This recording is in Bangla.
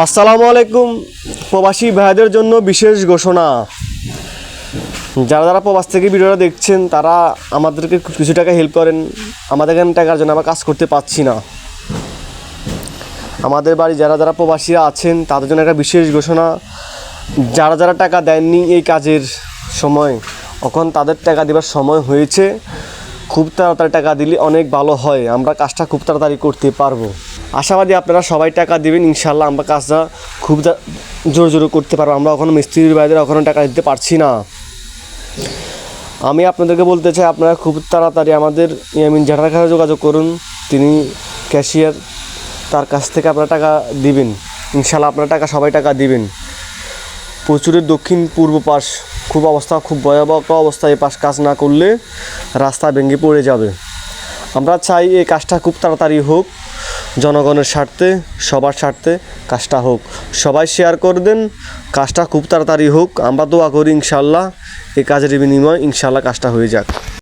আসসালামু আলাইকুম। প্রবাসী ভাইদের জন্য বিশেষ ঘোষণা। যারা যারা প্রবাস থেকে ভিডিওটা দেখছেন তারা আমাদেরকে কিছু টাকা হেল্প করেন। আমাদের এখানে টাকার জন্য আমরা কাজ করতে পারছি না। আমাদের বাড়ি যারা যারা প্রবাসীরা আছেন তাদের জন্য একটা বিশেষ ঘোষণা। যারা যারা টাকা দেননি এই কাজের সময়, এখন তাদের টাকা দেওয়ার সময় হয়েছে। খুব তাড়াতাড়ি টাকা দিলে অনেক ভালো হয়, আমরা কাজটা খুব তাড়াতাড়ি করতে পারবো। আশাবাদী আপনারা সবাই টাকা দেবেন, ইনশাল্লাহ আমরা কাজটা খুব জোরে জোরে করতে পারবো। আমরা এখনও মিস্ত্রির বাইরে এখনও টাকা দিতে পারছি না। আমি আপনাদেরকে বলতে চাই, আপনারা খুব তাড়াতাড়ি আমাদের ইয়ামিন ঝাটার কাছে যোগাযোগ করুন। তিনি ক্যাশিয়ার, তার কাছ থেকে আপনারা টাকা দিবেন। ইনশাল্লাহ আপনারা সবাই টাকা দিবেন। প্রচুরের দক্ষিণ পূর্ব পাশ খুব ভয়াবহ অবস্থা। এই পাশ কাজ না করলে রাস্তা ভেঙে পড়ে যাবে। আমরা চাই এই কাজটা খুব তাড়াতাড়ি হোক, জনগণের স্বার্থে, সবার স্বার্থে কাজটা হোক। সবাই শেয়ার করে দেন, কাজটা খুব তাড়াতাড়ি হোক। আমরা দোয়া করি ইনশাল্লাহ এই কাজের বিনিময়ে ইনশাল্লাহ কাজটা হয়ে যাক।